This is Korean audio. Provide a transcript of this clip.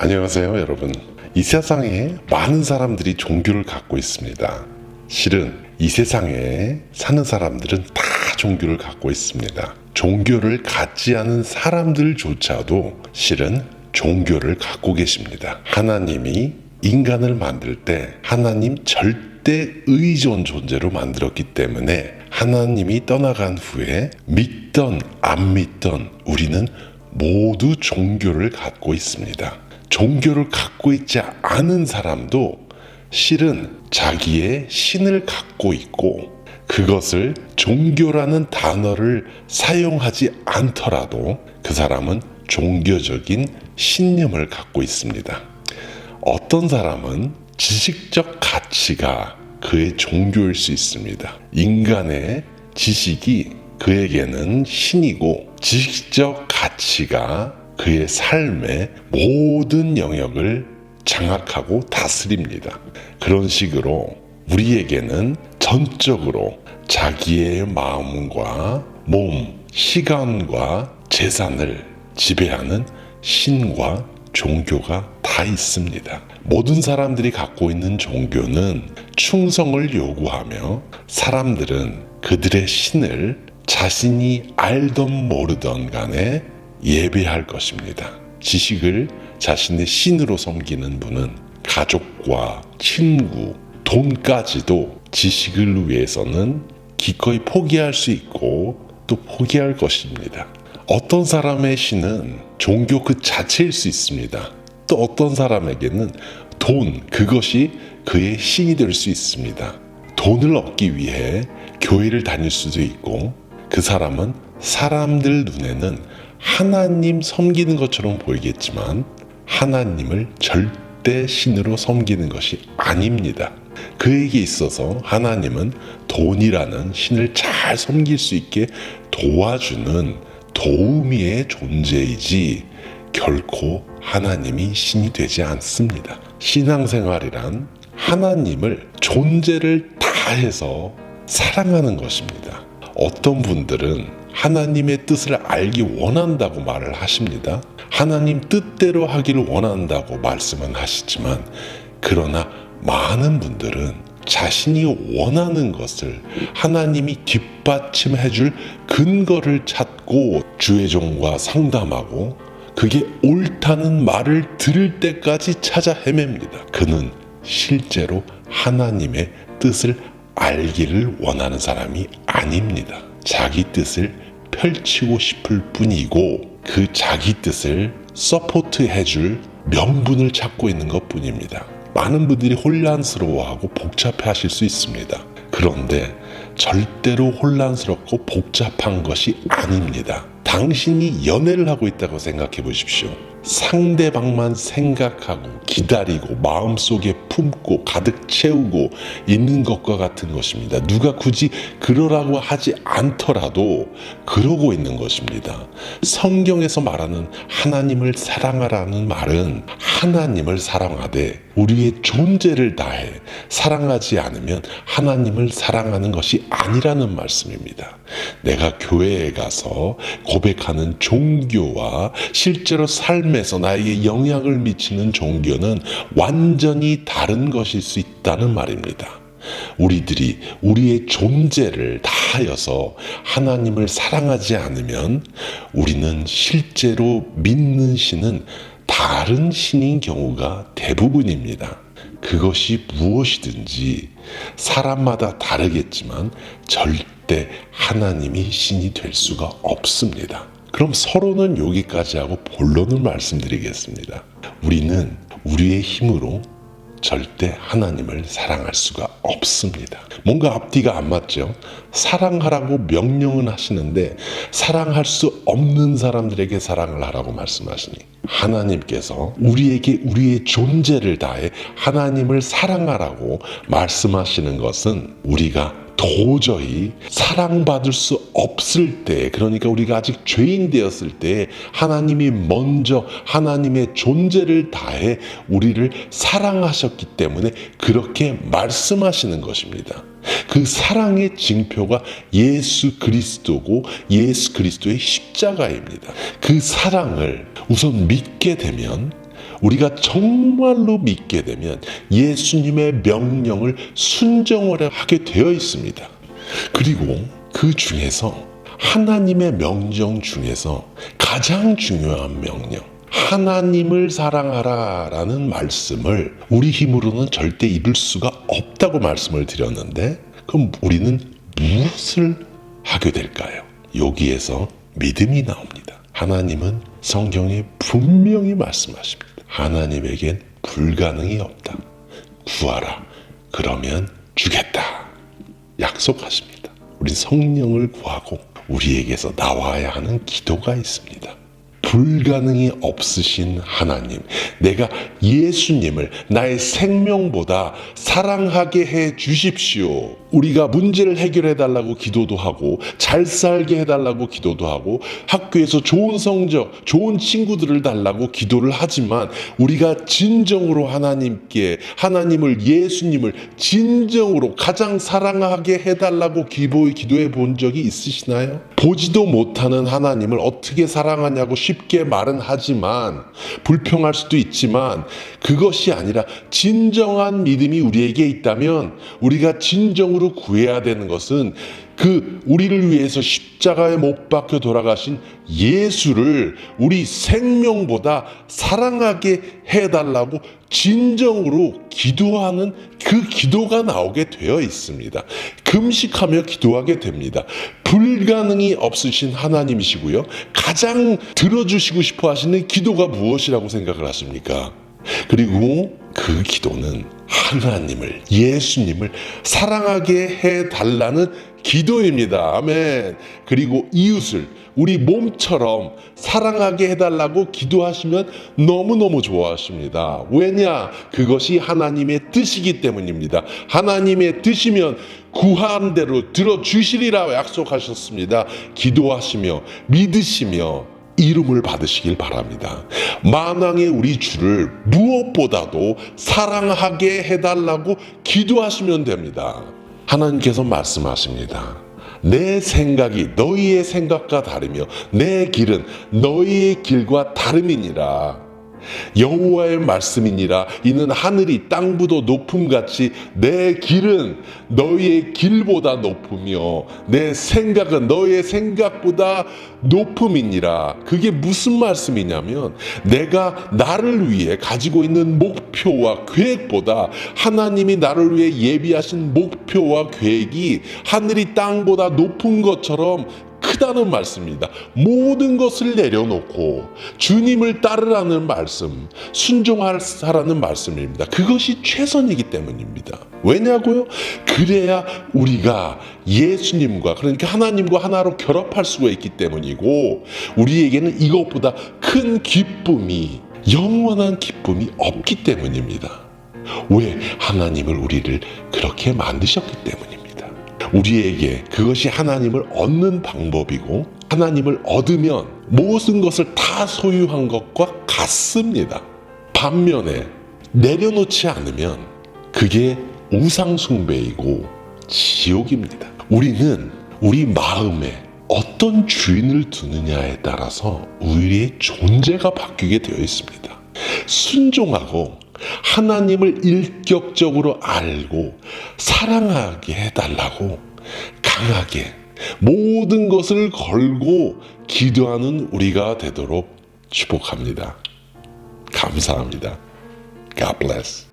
안녕하세요, 여러분. 이 세상에 많은 사람들이 종교를 갖고 있습니다. 실은 이 세상에 사는 사람들은 다 종교를 갖고 있습니다. 종교를 갖지 않은 사람들조차도 실은 종교를 갖고 계십니다. 하나님이 인간을 만들 때 하나님 절대 의존 존재로 만들었기 때문에 하나님이 떠나간 후에 믿던 안 믿던 우리는 모두 종교를 갖고 있습니다. 종교를 갖고 있지 않은 사람도 실은 자기의 신을 갖고 있고 그것을 종교라는 단어를 사용하지 않더라도 그 사람은 종교적인 신념을 갖고 있습니다. 어떤 사람은 지식적 가치가 그의 종교일 수 있습니다. 인간의 지식이 그에게는 신이고 지식적 가치가 그의 삶의 모든 영역을 장악하고 다스립니다. 그런 식으로 우리에게는 전적으로 자기의 마음과 몸, 시간과 재산을 지배하는 신과 종교가 다 있습니다. 모든 사람들이 갖고 있는 종교는 충성을 요구하며 사람들은 그들의 신을 자신이 알던 모르던 간에 예배할 것입니다. 지식을 자신의 신으로 섬기는 분은 가족과 친구, 돈까지도 지식을 위해서는 기꺼이 포기할 수 있고 또 포기할 것입니다. 어떤 사람의 신은 종교 그 자체일 수 있습니다. 또 어떤 사람에게는 돈, 그것이 그의 신이 될 수 있습니다. 돈을 얻기 위해 교회를 다닐 수도 있고 그 사람은 사람들 눈에는 하나님 섬기는 것처럼 보이겠지만 하나님을 절대 신으로 섬기는 것이 아닙니다. 그에게 있어서 하나님은 돈이라는 신을 잘 섬길 수 있게 도와주는 도우미의 존재이지 결코 하나님이 신이 되지 않습니다. 신앙생활이란 하나님을 존재를 다해서 사랑하는 것입니다. 어떤 분들은 하나님의 뜻을 알기 원한다고 말을 하십니다. 하나님 뜻대로 하기를 원한다고 말씀은 하시지만 그러나 많은 분들은 자신이 원하는 것을 하나님이 뒷받침해 줄 근거를 찾고 주의 종과 상담하고 그게 옳다는 말을 들을 때까지 찾아 헤맵니다. 그는 실제로 하나님의 뜻을 알기를 원하는 사람이 아닙니다. 자기 뜻을 펼치고 싶을 뿐이고 그 자기 뜻을 서포트해 줄 명분을 찾고 있는 것 뿐입니다. 많은 분들이 혼란스러워하고 복잡해 하실 수 있습니다. 그런데 절대로 혼란스럽고 복잡한 것이 아닙니다. 당신이 연애를 하고 있다고 생각해 보십시오. 상대방만 생각하고 기다리고 마음속에 품고 가득 채우고 있는 것과 같은 것입니다. 누가 굳이 그러라고 하지 않더라도 그러고 있는 것입니다. 성경에서 말하는 하나님을 사랑하라는 말은 하나님을 사랑하되 우리의 존재를 다해 사랑하지 않으면 하나님을 사랑하는 것이 아니라는 말씀입니다. 내가 교회에 가서 고백하는 종교와 실제로 삶에서 나에게 영향을 미치는 종교는 완전히 다른 것일 수 있다는 말입니다. 우리들이 우리의 존재를 다하여서 하나님을 사랑하지 않으면 우리는 실제로 믿는 신은 다른 신인 경우가 대부분입니다. 그것이 무엇이든지 사람마다 다르겠지만 절대 하나님이 신이 될 수가 없습니다. 그럼 서로는 여기까지 하고 본론을 말씀드리겠습니다. 우리는 우리의 힘으로 절대 하나님을 사랑할 수가 없습니다. 뭔가 앞뒤가 안 맞죠? 사랑하라고 명령은 하시는데 사랑할 수 없는 사람들에게 사랑을 하라고 말씀하시니 하나님께서 우리에게 우리의 존재를 다해 하나님을 사랑하라고 말씀하시는 것은 우리가 도저히 사랑받을 수 없을 때, 그러니까 우리가 아직 죄인 되었을 때 하나님이 먼저 하나님의 존재를 다해 우리를 사랑하셨기 때문에 그렇게 말씀하시는 것입니다. 그 사랑의 징표가 예수 그리스도고 예수 그리스도의 십자가입니다. 그 사랑을 우선 믿게 되면 우리가 정말로 믿게 되면 예수님의 명령을 순종을 하게 되어 있습니다. 그리고 그 중에서 하나님의 명령 중에서 가장 중요한 명령, 하나님을 사랑하라 라는 말씀을 우리 힘으로는 절대 이룰 수가 없다고 말씀을 드렸는데, 그럼 우리는 무엇을 하게 될까요? 여기에서 믿음이 나옵니다. 하나님은 성경에 분명히 말씀하십니다. 하나님에겐 불가능이 없다. 구하라. 그러면 주겠다. 약속하십니다. 우리 성령을 구하고 우리에게서 나와야 하는 기도가 있습니다. 불가능이 없으신 하나님, 내가 예수님을 나의 생명보다 사랑하게 해 주십시오. 우리가 문제를 해결해 달라고 기도도 하고, 잘 살게 해달라고 기도도 하고, 학교에서 좋은 성적, 좋은 친구들을 달라고 기도를 하지만, 우리가 진정으로 하나님을, 예수님을 진정으로 가장 사랑하게 해달라고 기도해 본 적이 있으시나요? 보지도 못하는 하나님을 어떻게 사랑하냐고 쉽게 말은 하지만, 불평할 수도 있지만, 그것이 아니라 진정한 믿음이 우리에게 있다면 우리가 진정으로 구해야 되는 것은 우리를 위해서 십자가에 못 박혀 돌아가신 예수를 우리 생명보다 사랑하게 해달라고 진정으로 기도하는 그 기도가 나오게 되어 있습니다. 금식하며 기도하게 됩니다. 불가능이 없으신 하나님이시고요. 가장 들어주시고 싶어 하시는 기도가 무엇이라고 생각을 하십니까? 그리고 그 기도는 하나님을, 예수님을 사랑하게 해달라는 기도입니다. 아멘. 그리고 이웃을 우리 몸처럼 사랑하게 해달라고 기도하시면 너무너무 좋아하십니다. 왜냐? 그것이 하나님의 뜻이기 때문입니다. 하나님의 뜻이면 구한 대로 들어주시리라 약속하셨습니다. 기도하시며 믿으시며 이름을 받으시길 바랍니다. 만왕의 우리 주를 무엇보다도 사랑하게 해달라고 기도하시면 됩니다. 하나님께서 말씀하십니다. 내 생각이 너희의 생각과 다르며 내 길은 너희의 길과 다름이니라. 여호와의 말씀이니라. 이는 하늘이 땅보다 높음같이 내 길은 너희의 길보다 높으며 내 생각은 너희의 생각보다 높음이니라. 그게 무슨 말씀이냐면, 내가 나를 위해 가지고 있는 목표와 계획보다 하나님이 나를 위해 예비하신 목표와 계획이 하늘이 땅보다 높은 것처럼 크다는 말씀입니다. 모든 것을 내려놓고 주님을 따르라는 말씀, 순종하라는 말씀입니다. 그것이 최선이기 때문입니다. 왜냐고요? 그래야 우리가 예수님과, 그러니까 하나님과 하나로 결합할 수가 있기 때문이고, 우리에게는 이것보다 큰 기쁨이, 영원한 기쁨이 없기 때문입니다. 왜? 하나님을, 우리를 그렇게 만드셨기 때문입니다. 우리에게 그것이 하나님을 얻는 방법이고, 하나님을 얻으면 모든 것을 다 소유한 것과 같습니다. 반면에 내려놓지 않으면 그게 우상숭배이고 지옥입니다. 우리는 우리 마음에 어떤 주인을 두느냐에 따라서 우리의 존재가 바뀌게 되어 있습니다. 순종하고 하나님을 인격적으로 알고 사랑하게 해달라고 강하게 모든 것을 걸고 기도하는 우리가 되도록 축복합니다. 감사합니다. God bless.